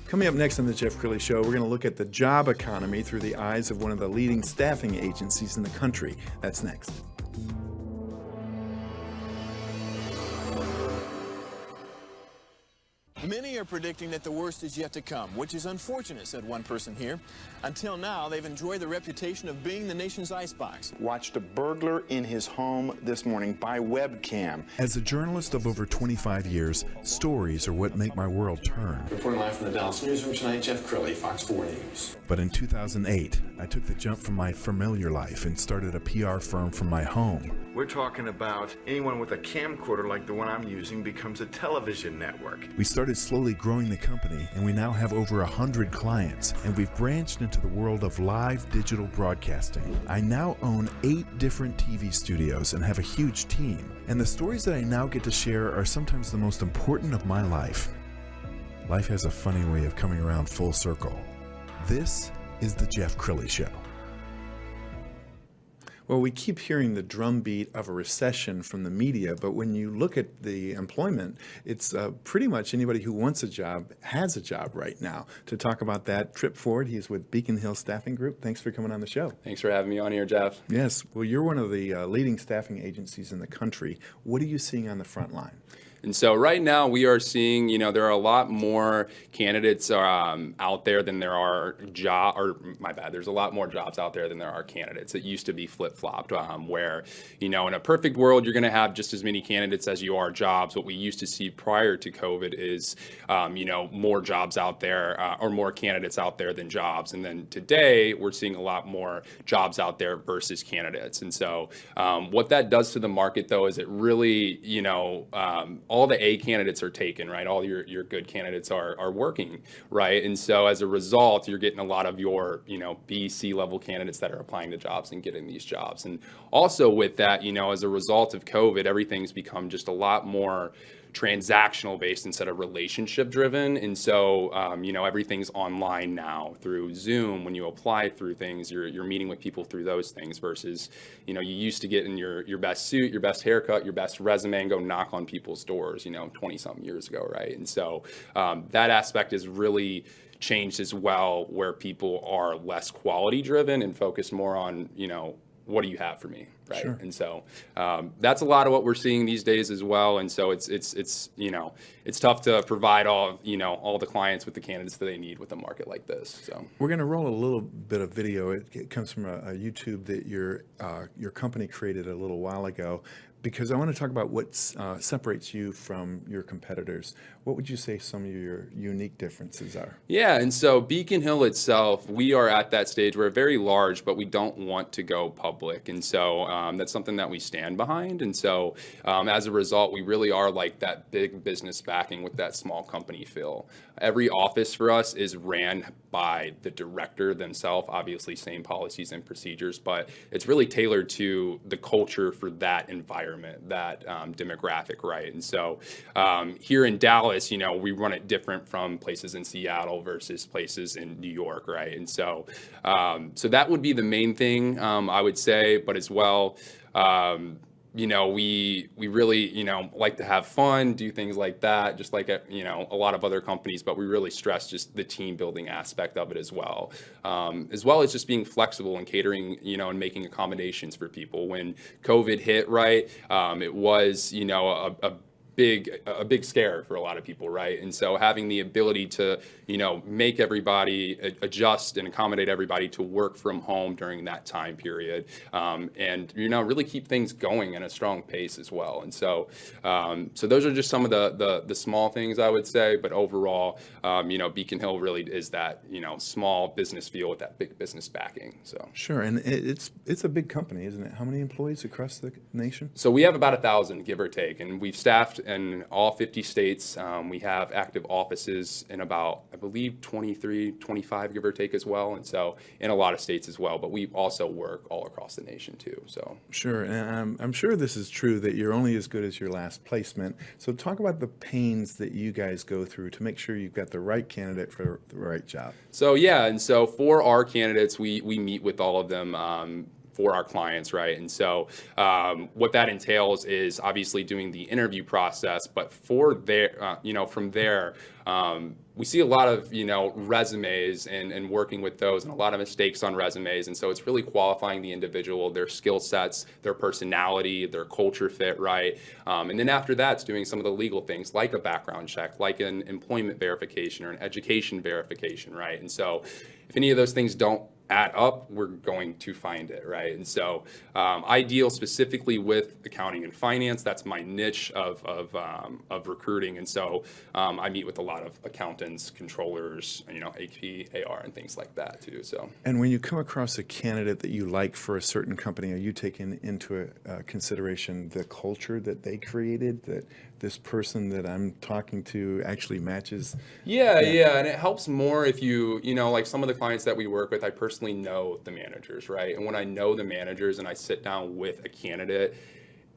Coming up next on the Jeff Crilley Show, we're going to look at the job economy through the eyes of one of the leading staffing agencies in the country. That's next. Many are predicting that the worst is yet to come, which is unfortunate, said one person here. Until now, they've enjoyed the reputation of being the nation's icebox. Watched a burglar in his home this morning by webcam. As a journalist of over 25 years, stories are what make my world turn. Reporting live from the Dallas newsroom tonight, Jeff Crilley, Fox 4 News. But in 2008, I took the jump from my familiar life and started a PR firm from my home. We're talking about anyone with a camcorder like the one I'm using becomes a television network. We started slowly growing the company, and we now have over 100 clients, and we've branched into the world of live digital broadcasting. I now own 8 different TV studios and have a huge team. And the stories that I now get to share are sometimes the most important of my life. Life has a funny way of coming around full circle. This is the Jeff Crilley Show. Well, we keep hearing the drumbeat of a recession from the media, but when you look at the employment, it's pretty much anybody who wants a job has a job right now. To talk about that, Trip Ford, he's with Beacon Hill Staffing Group. Thanks for coming on the show. Thanks for having me on here, Jeff. Yes, well, you're one of the leading staffing agencies in the country. What are you seeing on the front line? And so right now we are seeing, there are a lot more candidates out there than there are there's a lot more jobs out there than there are candidates. It used to be flip-flopped where, in a perfect world, you're going to have just as many candidates as you are jobs. What we used to see prior to COVID is, more jobs out there or more candidates out there than jobs. And then today we're seeing a lot more jobs out there versus candidates. And so what that does to the market, though, is it really, all the A candidates are taken, right? All your good candidates are working, right? And so as a result, you're getting a lot of your, B, C level candidates that are applying to jobs and getting these jobs. And also with that, as a result of COVID, everything's become just a lot more transactional based instead of relationship driven. And so, everything's online now through Zoom. When you apply through things, you're meeting with people through those things versus, you used to get in your best suit, your best haircut, your best resume and go knock on people's doors, 20 something years ago. Right. And so, that aspect is really changed as well, where people are less quality driven and focus more on, what do you have for me, right? Sure. And so that's a lot of what we're seeing these days as well. And so it's tough to provide all the clients with the candidates that they need with a market like this. So we're going to roll a little bit of video. It comes from a YouTube that your company created a little while ago, because I want to talk about what separates you from your competitors. What would you say some of your unique differences are? Yeah, and so Beacon Hill itself, we are at that stage. We're very large, but we don't want to go public. And so that's something that we stand behind. And so as a result, we really are like that big business backing with that small company feel. Every office for us is ran by the director themselves, obviously same policies and procedures, but it's really tailored to the culture for that environment, that demographic, right? And so here in Dallas, we run it different from places in Seattle versus places in New York, right? And so so that would be the main thing, I would say, but as well, we really, like to have fun, do things like that, just like, a lot of other companies, but we really stress just the team building aspect of it as well as just being flexible and catering, and making accommodations for people. When COVID hit, right, it was, a big scare for a lot of people, right? And so having the ability to, make everybody adjust and accommodate everybody to work from home during that time period, and really keep things going in a strong pace as well. And so, so those are just some of the small things I would say. But overall, Beacon Hill really is that small business feel with that big business backing. So sure, and it's a big company, isn't it? How many employees across the nation? So we have about 1,000, give or take, and we've staffed in all 50 states. We have active offices in about, I believe, 23, 25, give or take as well. And so in a lot of states as well, but we also work all across the nation too. So sure, and I'm sure this is true that you're only as good as your last placement. So talk about the pains that you guys go through to make sure you've got the right candidate for the right job. So yeah, and so for our candidates, we meet with all of them for our clients, right? And so what that entails is obviously doing the interview process, but for there, from there, we see a lot of, resumes and working with those, and a lot of mistakes on resumes. And so it's really qualifying the individual, their skill sets, their personality, their culture fit, right? And then after that, it's doing some of the legal things like a background check, like an employment verification or an education verification, right? And so if any of those things don't add up, we're going to find it, right? And so I deal specifically with accounting and finance. That's my niche of recruiting. And so I meet with a lot of accountants, controllers, AP, AR, and things like that too. So. And when you come across a candidate that you like for a certain company, are you taking into consideration the culture that they created, that this person that I'm talking to actually matches? Yeah. And it helps more if you, like some of the clients that we work with, I personally know the managers, right? And when I know the managers and I sit down with a candidate,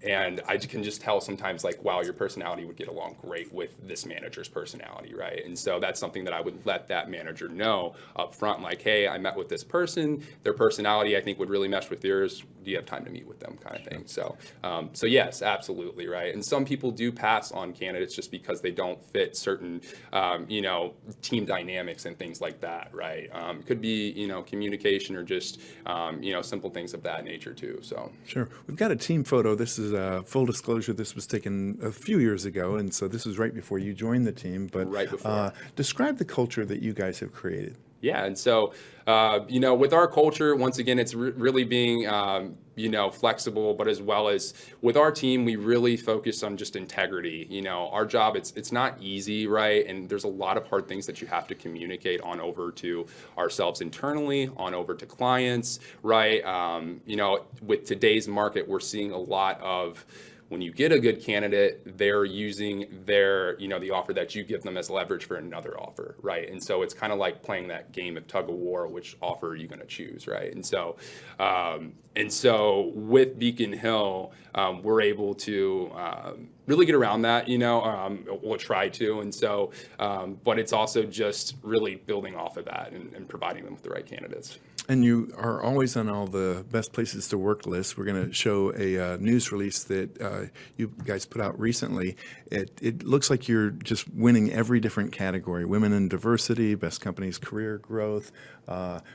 and I can just tell sometimes, like, wow, your personality would get along great with this manager's personality, right? And so that's something that I would let that manager know up front, like, hey, I met with this person, their personality I think would really mesh with yours. Do you have time to meet with them, kind of thing? So yes, absolutely, right? And some people do pass on candidates just because they don't fit certain, team dynamics and things like that, right? It could be, communication or just, simple things of that nature too. So sure, we've got a team photo. This is full disclosure. This was taken a few years ago, and so this was right before you joined the team. But right before. Describe the culture that you guys have created. Yeah, and so, with our culture, once again, it's really being, flexible, but as well as with our team, we really focus on just integrity. Our job, it's not easy, right? And there's a lot of hard things that you have to communicate on over to ourselves internally, on over to clients, right? With today's market, we're seeing a lot of, when you get a good candidate, they're using their, the offer that you give them as leverage for another offer, right? And so it's kind of like playing that game of tug of war, which offer are you going to choose, right? And so with Beacon Hill, we're able to really get around that, we'll try to. And so, but it's also just really building off of that and providing them with the right candidates. And you are always on all the best places to work lists. We're going to show a news release that you guys put out recently. It looks like you're just winning every different category: women in diversity, best companies, career growth.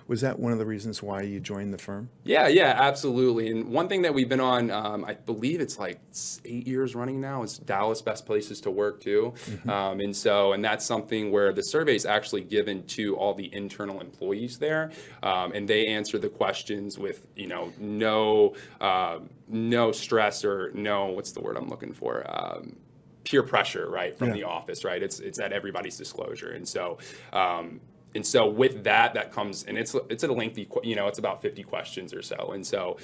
Was that one of the reasons why you joined the firm? Yeah, absolutely. And one thing that we've been on, I believe it's like 8 years running now, is Dallas Best Places to Work too. Mm-hmm. And that's something where the survey is actually given to all the internal employees there. And they answer the questions with, no stress or no, what's the word I'm looking for? Peer pressure, right, from the office, right? It's at everybody's disclosure. And so with that comes, and it's a lengthy, it's about 50 questions or so. And so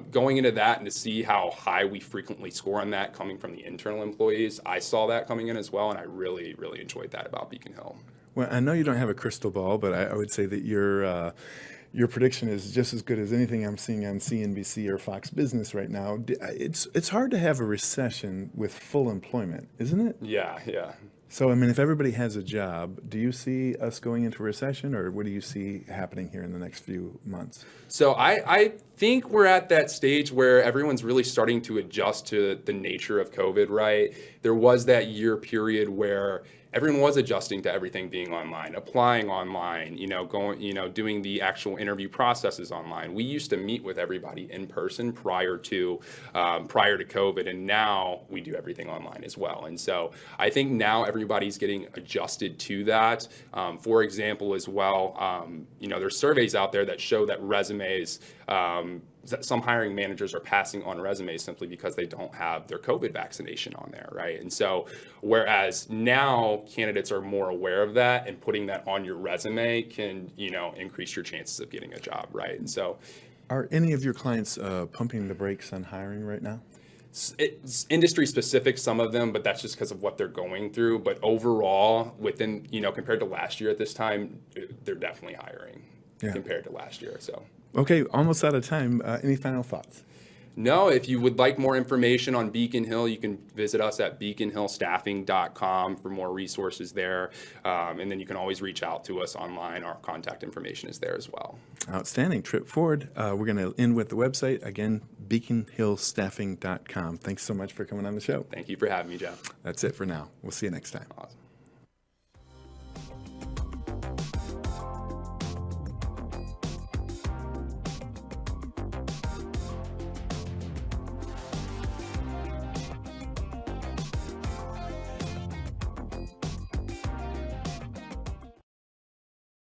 going into that and to see how high we frequently score on that coming from the internal employees, I saw that coming in as well. And I really, really enjoyed that about Beacon Hill. Well, I know you don't have a crystal ball, but I would say that your prediction is just as good as anything I'm seeing on CNBC or Fox Business right now. It's hard to have a recession with full employment, isn't it? Yeah. So, if everybody has a job, do you see us going into a recession, or what do you see happening here in the next few months? So I think we're at that stage where everyone's really starting to adjust to the nature of COVID, right? There was that year period where everyone was adjusting to everything being online, applying online, doing the actual interview processes online. We used to meet with everybody in person prior to COVID, and now we do everything online as well. And so I think now everybody's getting adjusted to that. For example, as well, there's surveys out there that show that resumes, some hiring managers are passing on resumes simply because they don't have their COVID vaccination on there, right? And so, whereas now candidates are more aware of that, and putting that on your resume can, increase your chances of getting a job, right? And so, are any of your clients pumping the brakes on hiring right now? It's industry specific, some of them, but that's just because of what they're going through. But overall, within, compared to last year at this time, they're definitely hiring compared to last year. So. Okay, almost out of time. Any final thoughts? No, if you would like more information on Beacon Hill, you can visit us at beaconhillstaffing.com for more resources there. And then you can always reach out to us online. Our contact information is there as well. Outstanding. Trip forward. We're going to end with the website. Again, beaconhillstaffing.com. Thanks so much for coming on the show. Thank you for having me, Jeff. That's it for now. We'll see you next time. Awesome.